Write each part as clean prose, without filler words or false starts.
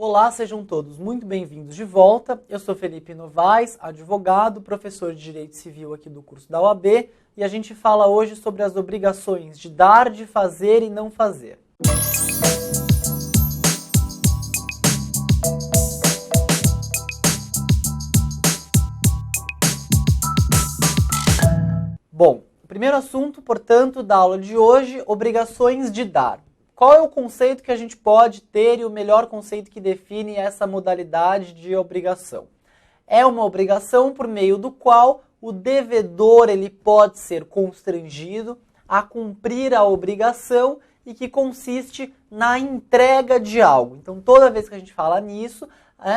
Olá, sejam todos muito bem-vindos de volta. Eu sou Felipe Novaes, advogado, professor de Direito Civil aqui do curso da OAB, e a gente fala hoje sobre as obrigações de dar, de fazer e não fazer. Bom, o primeiro assunto, portanto, da aula de hoje, obrigações de dar. Qual é o conceito que a gente pode ter e o melhor conceito que define essa modalidade de obrigação? É uma obrigação por meio do qual o devedor ele pode ser constrangido a cumprir a obrigação e que consiste na entrega de algo. Então, toda vez que a gente fala nisso,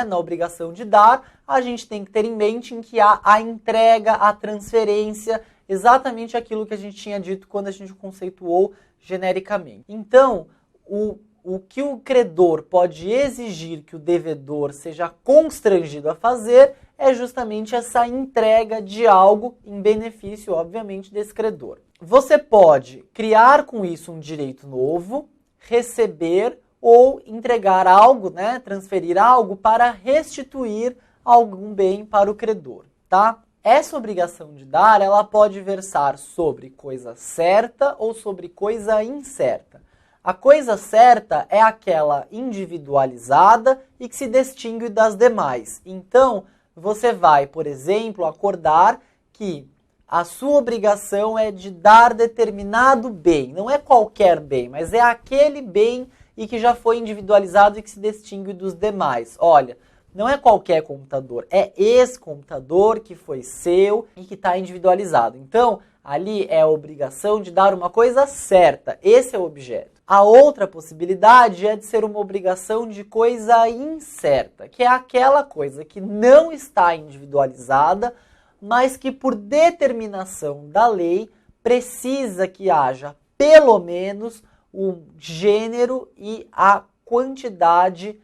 na obrigação de dar, a gente tem que ter em mente em que há a entrega, a transferência, exatamente aquilo que a gente tinha dito quando a gente conceituou genericamente. Então, o que o credor pode exigir que o devedor seja constrangido a fazer é justamente essa entrega de algo em benefício, obviamente, desse credor. Você pode criar com isso um direito novo, receber ou entregar algo, transferir algo para restituir algum bem para o credor, tá? Essa obrigação de dar, ela pode versar sobre coisa certa ou sobre coisa incerta. A coisa certa é aquela individualizada e que se distingue das demais. Então, você vai, por exemplo, acordar que a sua obrigação é de dar determinado bem. Não é qualquer bem, mas é aquele bem e que já foi individualizado e que se distingue dos demais. Olha, não é qualquer computador, é esse computador que foi seu e que está individualizado. Então, ali é a obrigação de dar uma coisa certa, esse é o objeto. A outra possibilidade é de ser uma obrigação de coisa incerta, que é aquela coisa que não está individualizada, mas que por determinação da lei precisa que haja pelo menos o gênero e a quantidade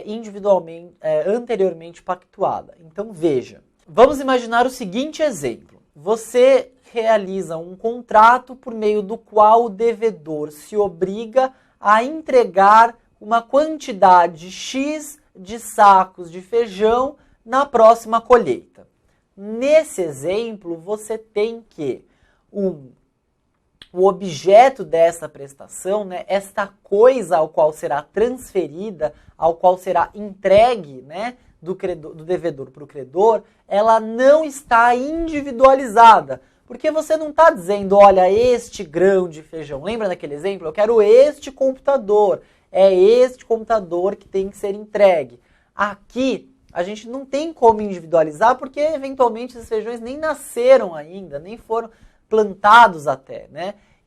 individualmente, anteriormente pactuada. Então veja, vamos imaginar o seguinte exemplo. Você realiza um contrato por meio do qual o devedor se obriga a entregar uma quantidade X de sacos de feijão na próxima colheita. Nesse exemplo, você tem que o objeto dessa prestação, esta coisa ao qual será transferida, ao qual será entregue, do devedor para o credor, ela não está individualizada. Porque você não está dizendo, olha, este grão de feijão. Lembra daquele exemplo? Eu quero este computador. É este computador que tem que ser entregue. Aqui, a gente não tem como individualizar, porque eventualmente esses feijões nem nasceram ainda, nem foram plantados até,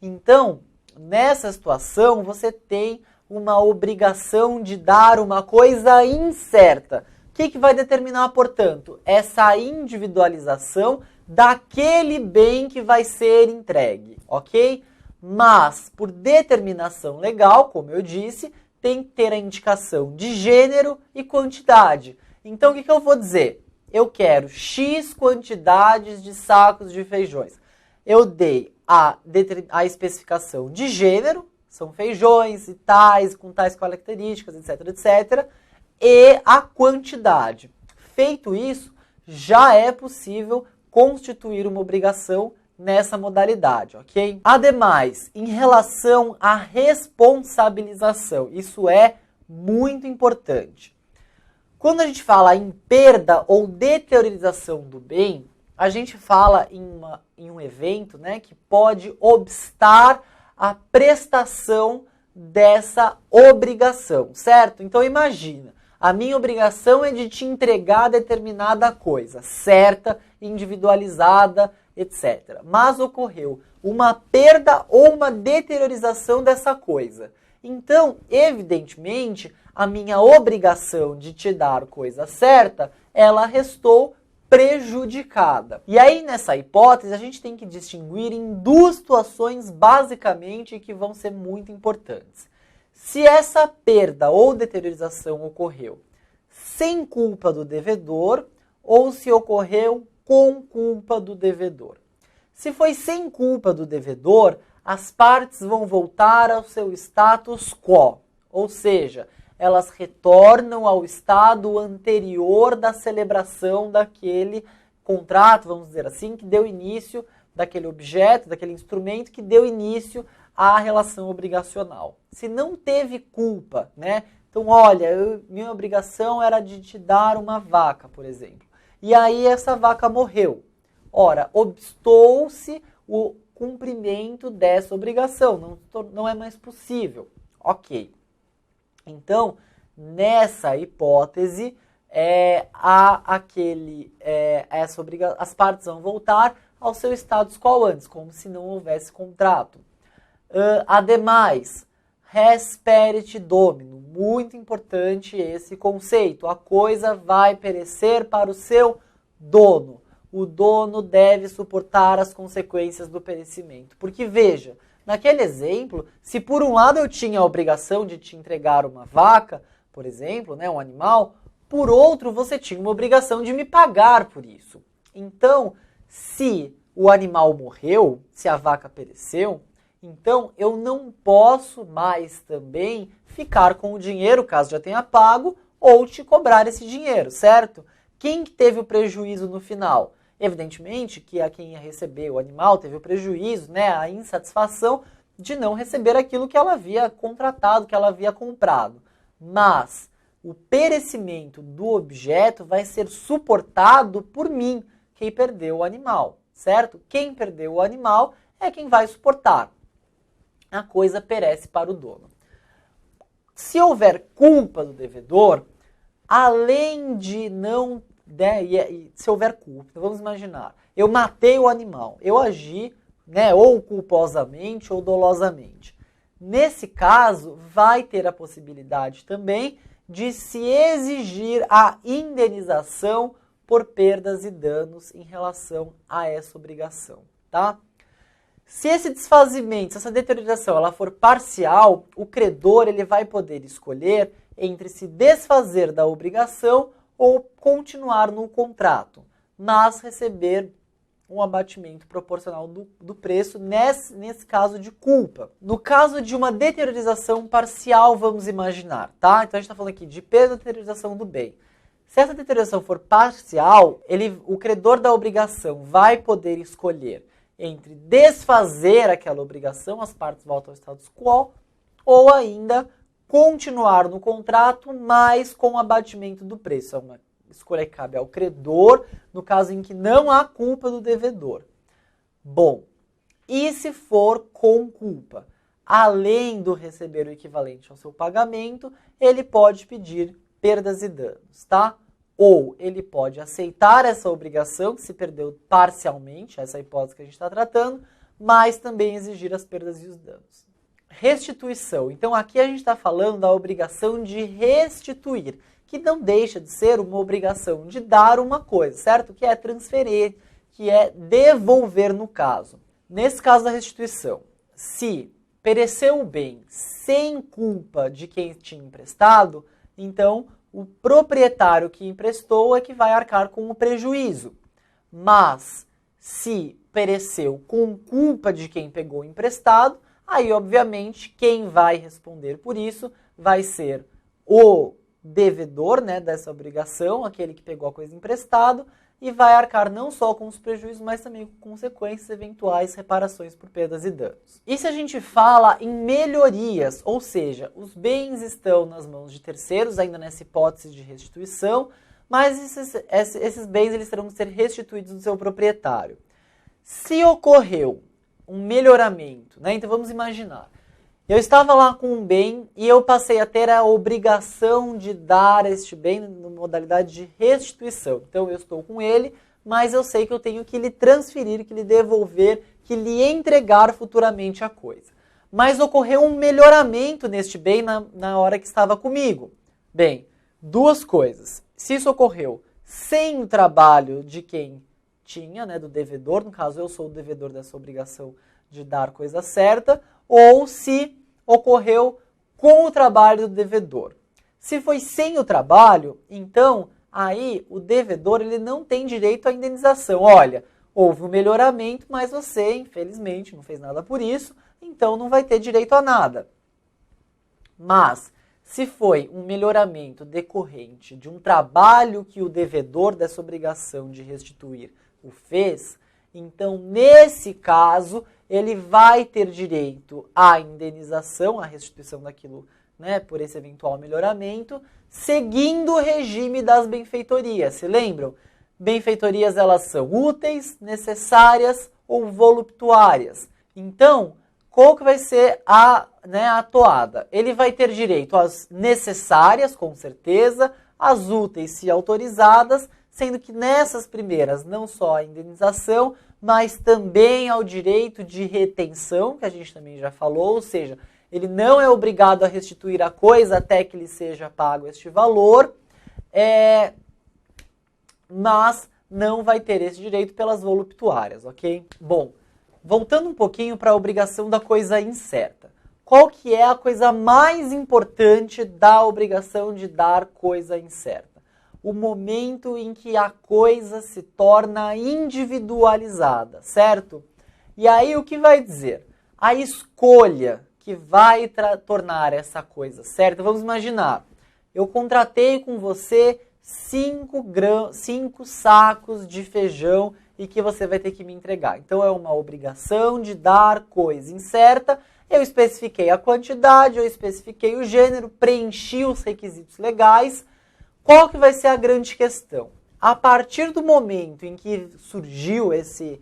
Então, nessa situação, você tem uma obrigação de dar uma coisa incerta. O que vai determinar, portanto, essa individualização daquele bem que vai ser entregue, ok? Mas, por determinação legal, como eu disse, tem que ter a indicação de gênero e quantidade. Então, o que eu vou dizer? Eu quero X quantidades de sacos de feijões. Eu dei a especificação de gênero, são feijões e tais, com tais características, etc, etc, e a quantidade. Feito isso, já é possível constituir uma obrigação nessa modalidade, ok? Ademais, em relação à responsabilização, isso é muito importante. Quando a gente fala em perda ou deteriorização do bem, a gente fala em um evento que pode obstar a prestação dessa obrigação, certo? Então imagina, a minha obrigação é de te entregar determinada coisa, certa, individualizada, etc. Mas ocorreu uma perda ou uma deteriorização dessa coisa. Então, evidentemente, a minha obrigação de te dar coisa certa, ela restou prejudicada. E aí, nessa hipótese, a gente tem que distinguir em duas situações, basicamente, que vão ser muito importantes. Se essa perda ou deteriorização ocorreu sem culpa do devedor ou se ocorreu com culpa do devedor. Se foi sem culpa do devedor, as partes vão voltar ao seu status quo, ou seja, elas retornam ao estado anterior da celebração daquele contrato, vamos dizer assim, que deu início, daquele objeto, daquele instrumento que deu início à relação obrigacional. Se não teve culpa, né? Então, olha, minha obrigação era de te dar uma vaca, por exemplo. E aí essa vaca morreu. Ora, obstou-se o cumprimento dessa obrigação, não é mais possível. Ok. Então, nessa hipótese, as partes vão voltar ao seu status quo antes, como se não houvesse contrato. Ademais, res perit domino, muito importante esse conceito. A coisa vai perecer para o seu dono. O dono deve suportar as consequências do perecimento. Porque veja, naquele exemplo, se por um lado eu tinha a obrigação de te entregar uma vaca, por exemplo, né, um animal, por outro você tinha uma obrigação de me pagar por isso. Então, se o animal morreu, se a vaca pereceu, então eu não posso mais também ficar com o dinheiro, caso já tenha pago, ou te cobrar esse dinheiro, certo? Quem que teve o prejuízo no final? Evidentemente que a quem ia receber o animal teve o prejuízo, né, a insatisfação de não receber aquilo que ela havia contratado, que ela havia comprado. Mas o perecimento do objeto vai ser suportado por mim, quem perdeu o animal, certo? Quem perdeu o animal é quem vai suportar. A coisa perece para o dono. Se houver culpa do devedor, além de não... se houver culpa, então vamos imaginar, eu matei o animal, eu agi, né, ou culposamente ou dolosamente. Nesse caso, vai ter a possibilidade também de se exigir a indenização por perdas e danos em relação a essa obrigação, tá? Se esse desfazimento, se essa deterioração, ela for parcial, o credor ele vai poder escolher entre se desfazer da obrigação ou continuar no contrato, mas receber um abatimento proporcional do preço nesse caso de culpa. No caso de uma deteriorização parcial, vamos imaginar, tá? Então a gente está falando aqui de perda ou deteriorização do bem. Se essa deterioração for parcial, o credor da obrigação vai poder escolher entre desfazer aquela obrigação, as partes voltam ao status quo, ou ainda continuar no contrato, mas com abatimento do preço. É uma escolha que cabe ao credor, no caso em que não há culpa do devedor. Bom, e se for com culpa? Além do receber o equivalente ao seu pagamento, ele pode pedir perdas e danos, tá? Ou ele pode aceitar essa obrigação, que se perdeu parcialmente, essa é a hipótese que a gente está tratando, mas também exigir as perdas e os danos. Restituição. Então aqui a gente está falando da obrigação de restituir, que não deixa de ser uma obrigação de dar uma coisa, certo? Que é transferir, que é devolver no caso. Nesse caso da restituição, se pereceu o bem sem culpa de quem tinha emprestado, então o proprietário que emprestou é que vai arcar com o prejuízo. Mas se pereceu com culpa de quem pegou emprestado, aí obviamente quem vai responder por isso vai ser o devedor, né, dessa obrigação, aquele que pegou a coisa emprestado, e vai arcar não só com os prejuízos, mas também com consequências eventuais, reparações por perdas e danos. E se a gente fala em melhorias, ou seja, os bens estão nas mãos de terceiros, ainda nessa hipótese de restituição, mas esses bens eles terão que ser restituídos do seu proprietário. Se ocorreu um melhoramento, né, então vamos imaginar, eu estava lá com um bem e eu passei a ter a obrigação de dar este bem na modalidade de restituição. Então eu estou com ele, mas eu sei que eu tenho que lhe transferir, que lhe devolver, que lhe entregar futuramente a coisa. Mas ocorreu um melhoramento neste bem na hora que estava comigo. Bem, duas coisas. Se isso ocorreu sem o trabalho de quem tinha, né, do devedor, no caso eu sou o devedor dessa obrigação de dar coisa certa, ou se ocorreu com o trabalho do devedor. Se foi sem o trabalho, então aí o devedor ele não tem direito à indenização. Olha, houve um melhoramento, mas você, infelizmente, não fez nada por isso, então não vai ter direito a nada. Mas, se foi um melhoramento decorrente de um trabalho que o devedor dessa obrigação de restituir o fez, então, nesse caso, ele vai ter direito à indenização, à restituição daquilo, né, por esse eventual melhoramento, seguindo o regime das benfeitorias. Se lembram? Benfeitorias, elas são úteis, necessárias ou voluptuárias. Então, qual que vai ser a toada? Ele vai ter direito às necessárias, com certeza, às úteis, se autorizadas, sendo que nessas primeiras, não só a indenização, mas também ao direito de retenção, que a gente também já falou, ou seja, ele não é obrigado a restituir a coisa até que lhe seja pago este valor, mas não vai ter esse direito pelas voluptuárias, ok? Bom, voltando um pouquinho para a obrigação da coisa incerta. Qual que é a coisa mais importante da obrigação de dar coisa incerta? O momento em que a coisa se torna individualizada, certo? E aí o que vai dizer? A escolha que vai tornar essa coisa certa. Vamos imaginar, eu contratei com você 5 sacos de feijão e que você vai ter que me entregar. Então é uma obrigação de dar coisa incerta. Eu especifiquei a quantidade, eu especifiquei o gênero, preenchi os requisitos legais. Qual que vai ser a grande questão? A partir do momento em que surgiu essa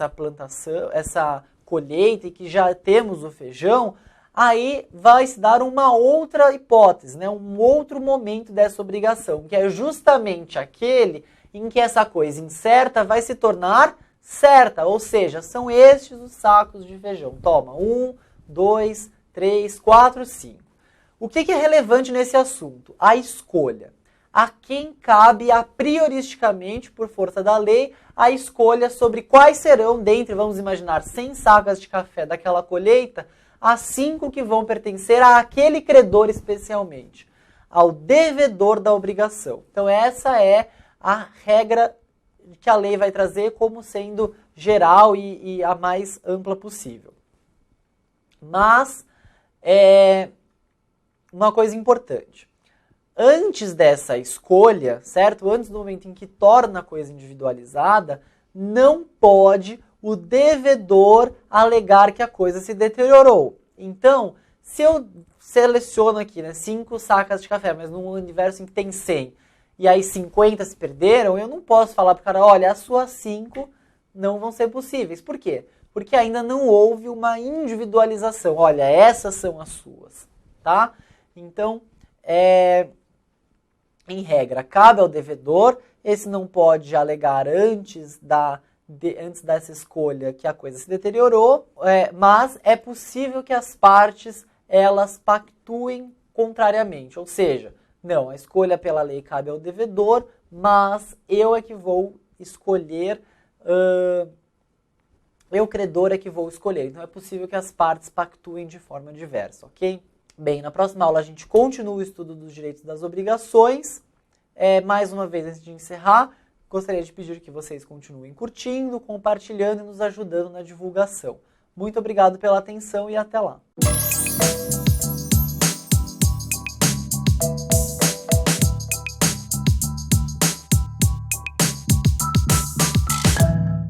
plantação, essa colheita e que já temos o feijão, aí vai se dar uma outra hipótese, né? Um outro momento dessa obrigação, que é justamente aquele em que essa coisa incerta vai se tornar certa, ou seja, são estes os sacos de feijão. Toma, 1, 2, 3, 4, 5. O que é relevante nesse assunto? A escolha. A quem cabe prioristicamente, por força da lei, a escolha sobre quais serão, dentre, vamos imaginar, 100 sacas de café daquela colheita, as 5 que vão pertencer àquele credor especialmente, ao devedor da obrigação. Então essa é a regra que a lei vai trazer como sendo geral e a mais ampla possível. Mas, uma coisa importante. Antes dessa escolha, certo? Antes do momento em que torna a coisa individualizada, não pode o devedor alegar que a coisa se deteriorou. Então, se eu seleciono aqui 5 sacas de café, mas num universo em que tem 100, e aí 50 se perderam, eu não posso falar para o cara, olha, as suas 5 não vão ser possíveis. Por quê? Porque ainda não houve uma individualização. Olha, essas são as suas, tá? Então, em regra, cabe ao devedor, esse não pode alegar antes dessa escolha que a coisa se deteriorou, mas é possível que as partes elas pactuem contrariamente, ou seja, não, a escolha pela lei cabe ao devedor, mas eu é que vou escolher, eu credor é que vou escolher, então é possível que as partes pactuem de forma diversa, ok? Bem, na próxima aula a gente continua o estudo dos direitos e das obrigações. Mais uma vez, antes de encerrar, gostaria de pedir que vocês continuem curtindo, compartilhando e nos ajudando na divulgação. Muito obrigado pela atenção e até lá!